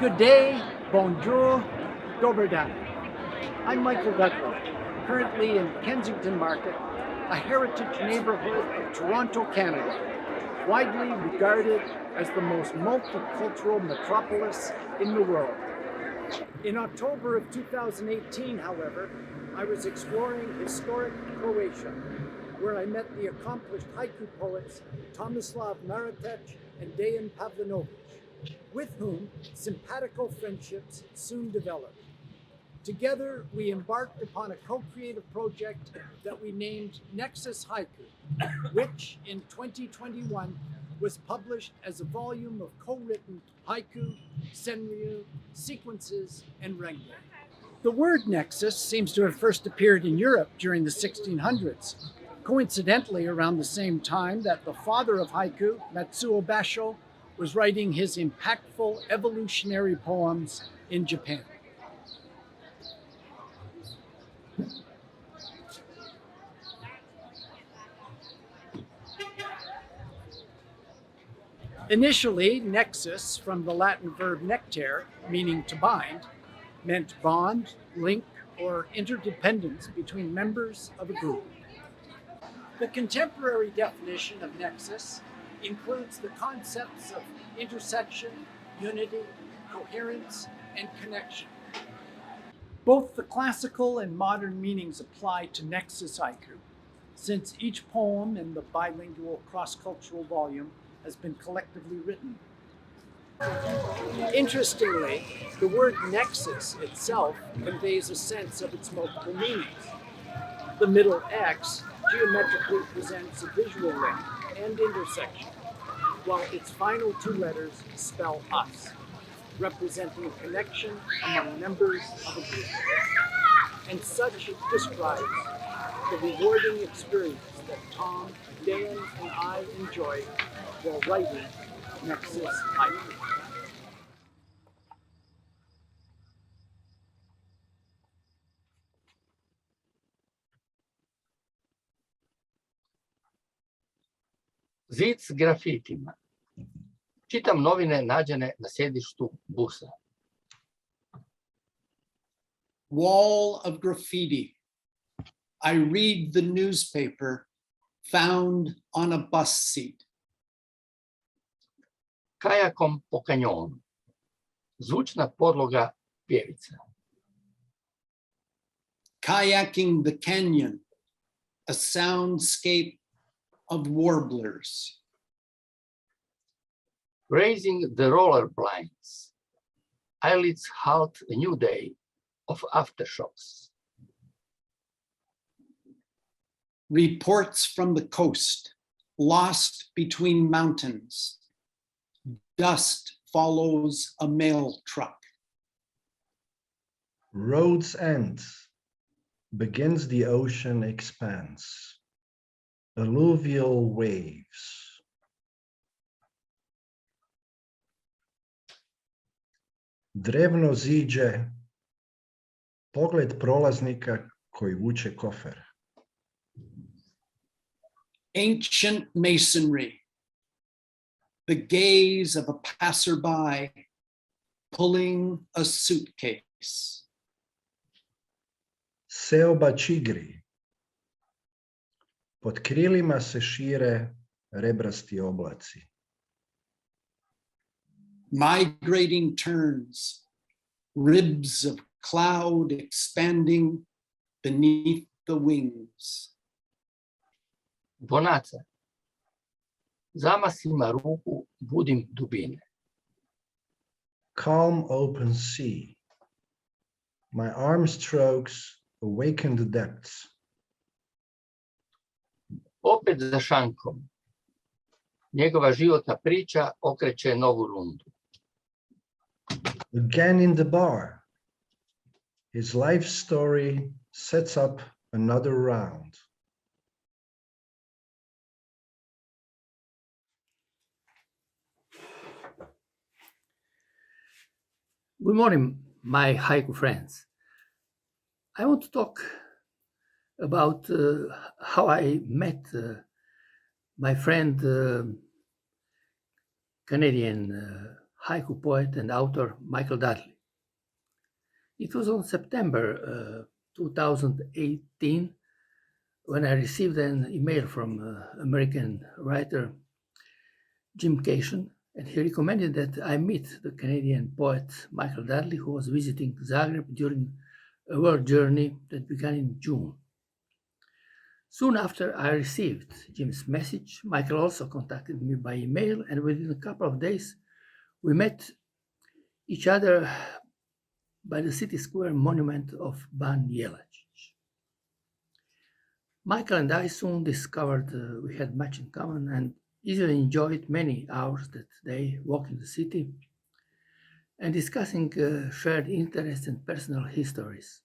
Good day, bonjour, dober dan. I'm Michael Dudley, currently in Kensington Market, a heritage neighborhood of Toronto, Canada, widely regarded as the most multicultural metropolis in the world. In October of 2018, however, I was exploring historic Croatia, where I met the accomplished haiku poets Tomislav Maretić Dejan Pavlinović, with whom simpatico friendships soon developed. Together, we embarked upon a co-creative project that we named NEXUS Haiku, which in 2021 was published as a volume of co-written haiku, senryu, sequences, and rengay. The word nexus seems to have first appeared in Europe during the 1600s, coincidentally around the same time that the father of haiku, Matsuo Basho, was writing his impactful evolutionary poems in Japan. Initially, nexus, from the Latin verb nectare, meaning to bind, meant bond, link, or interdependence between members of a group. The contemporary definition of nexus includes the concepts of intersection, unity, coherence, and connection. Both the classical and modern meanings apply to nexus haiku, since each poem in the bilingual cross-cultural volume has been collectively written. Interestingly, the word nexus itself conveys a sense of its multiple meanings. The middle X geometrically presents a visual link and intersection, while its final two letters spell us, representing a connection among members of a group. And such describes the rewarding experience that Tom, Dan, and I enjoyed while writing NEXUS Haiku. Zid s grafitima. Čitam novine nađene na sedištu busa. Wall of graffiti. I read the newspaper found on a bus seat. Kajakom po kanjonu. Zvučna podloga pjevica. Kayaking the canyon, a soundscape of warblers. Raising the roller blinds. Eyelids halt a new day of aftershocks. Reports from the coast, lost between mountains. Dust follows a mail truck. Road's end. Begins the ocean expanse. Alluvial waves. Drevno ziđe. Pogled prolaznika koji vuče kofer. Ancient masonry. The gaze of a passerby pulling a suitcase. Seoba čigri. Pod krilima se šire rebrasti oblaci. Migrating terns, ribs of cloud expanding beneath the wings. Bonaca. Zamasima ruku budim dubine. Calm open sea. My arm strokes awaken the depths. Opet za šankom. Njegova životna priča okreće novu rundu. Again in the bar. His life story sets up another round. Good morning, my haiku friends. I want to talk about how I met my friend, Canadian haiku poet and author Michael Dudley. It was on September 2018 when I received an email from American writer Jim Cation, and he recommended that I meet the Canadian poet Michael Dudley, who was visiting Zagreb during a world journey that began in June. Soon after I received Jim's message, Michael also contacted me by email, and within a couple of days, we met each other by the city square monument of Ban Jelačić. Michael and I soon discovered we had much in common and easily enjoyed many hours that day walking the city and discussing shared interests and personal histories.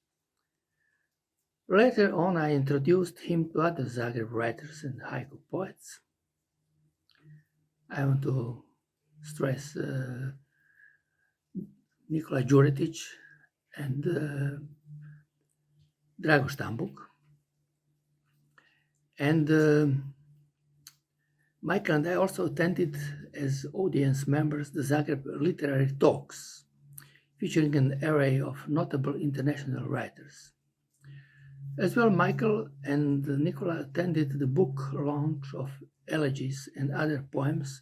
Later on, I introduced him to other Zagreb writers and haiku poets. I want to stress Nikola Đuretić and Drago Štambuk. And Michael and I also attended as audience members the Zagreb Literary Talks, featuring an array of notable international writers. As well, Michael and Nicola attended the book launch of Elegies and Other Poems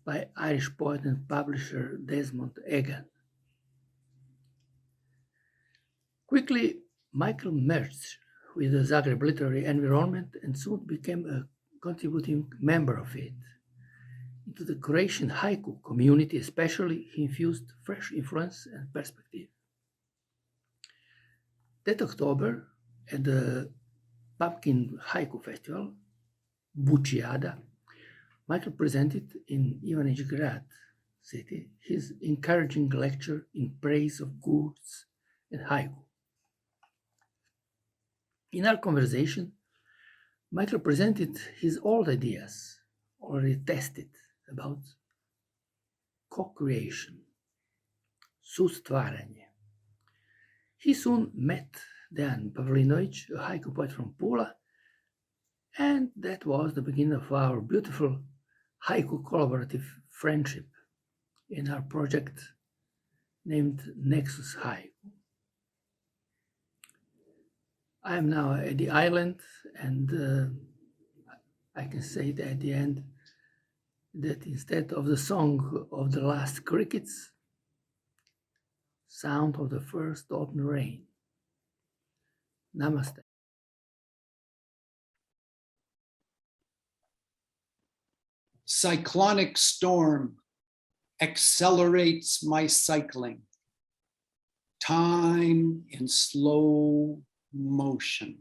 by Irish poet and publisher Desmond Egan. Quickly, Michael merged with the Zagreb literary environment and soon became a contributing member of it. Into the Croatian haiku community especially, he infused fresh influence and perspective. That October, at the Pumpkin Haiku Festival, Bučiada, Michael presented in Ivanić Grad city his encouraging lecture in praise of goods and haiku. In our conversation, Michael presented his old ideas, already tested, about co-creation, sustvaranje. He soon met Dejan Pavlinović, a haiku poet from Pula, and that was the beginning of our beautiful haiku collaborative friendship in our project named NEXUS Haiku. I am now at the island, and I can say that at the end that instead of the song of the last crickets, sound of the first autumn rain. Namaste. Cyclonic storm accelerates my cycling. Time in slow motion.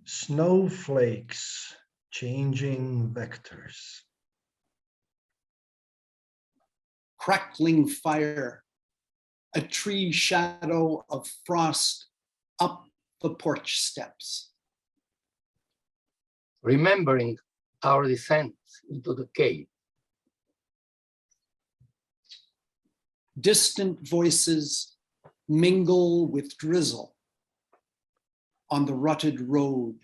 Snowflakes changing vectors. Crackling fire, a tree shadow of frost up the porch steps. Remembering our descent into the cave. Distant voices mingle with drizzle on the rutted road.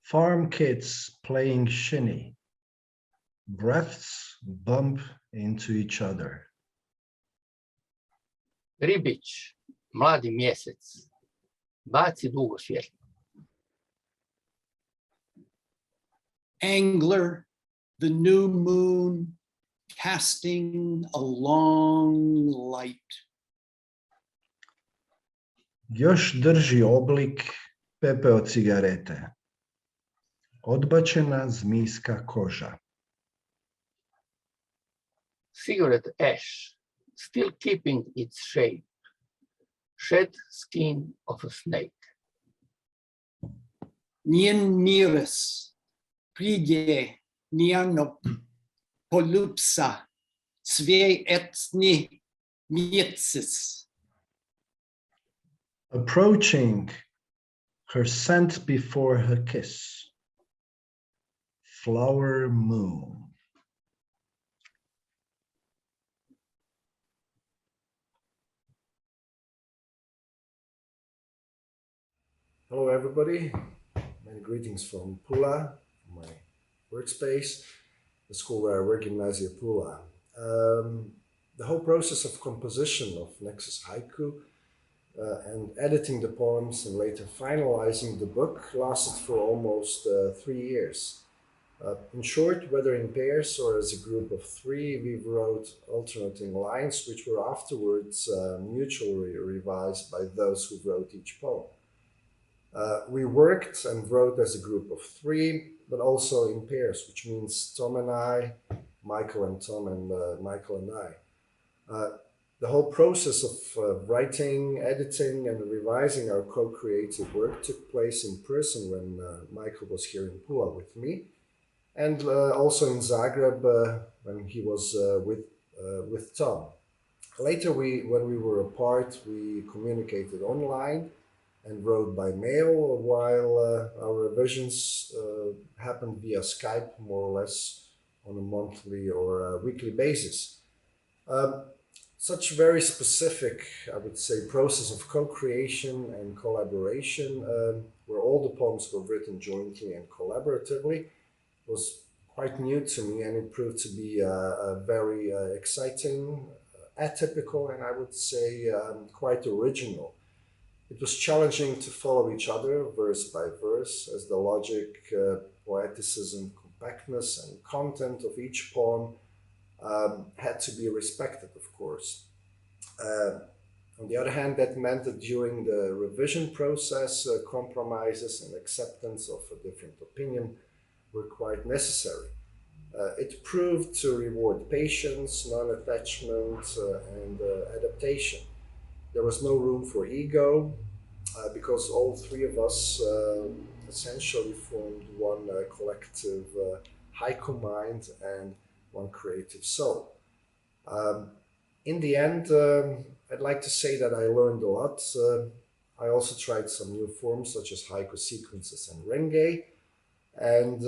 Farm kids playing shinny. Breaths bump into each other. Ribić, mladi mjesec, baci dugo svjetlo. Angler, the new moon casting a long light. Još drži oblik pepeo cigarete. Odbačena zmijska koža. Cigarette ash, still keeping its shape. Shed skin of a snake. Njen miris pride njenog polupsa sve etni mjesec. Approaching, her scent before her kiss. Flower moon. Hello everybody, many greetings from Pula, my workspace. the school where I work, Gimnasia Pula. The whole process of composition of NEXUS Haiku and editing the poems and later finalizing the book lasted for almost 3 years. In short, whether in pairs or as a group of 3, we wrote alternating lines which were afterwards mutually revised by those who wrote each poem. We worked and wrote as a group of 3, but also in pairs, which means Tom and I, Michael and Tom, and Michael and I. The whole process of writing, editing, and revising our co-creative work took place in person when Michael was here in Pula with me, and also in Zagreb when he was with Tom. Later, when we were apart, we communicated online and wrote by mail, while our revisions happened via Skype, more or less on a monthly or weekly basis. Such very specific, I would say, process of co-creation and collaboration, where all the poems were written jointly and collaboratively, was quite new to me, and it proved to be very exciting, atypical, and I would say quite original. It was challenging to follow each other verse by verse, as the logic, poeticism, compactness, and content of each poem had to be respected, of course. On the other hand, that meant that during the revision process, compromises and acceptance of a different opinion were quite necessary. It proved to reward patience, non-attachment, and adaptation. There was no room for ego, because all 3 of us essentially formed one collective haiku mind and one creative soul. In the end, I'd like to say that I learned a lot. I also tried some new forms such as haiku sequences and rengay, and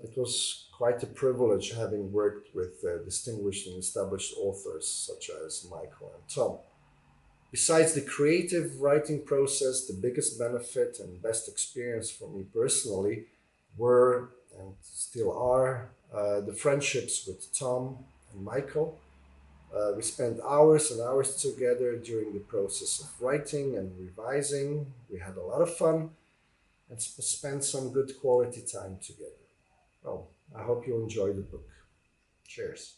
it was quite a privilege having worked with distinguished and established authors such as Michael and Tom. Besides the creative writing process, the biggest benefit and best experience for me personally were, and still are, the friendships with Tom and Michael. We spent hours and hours together during the process of writing and revising. We had a lot of fun and spent some good quality time together. Well, I hope you enjoy the book. Cheers.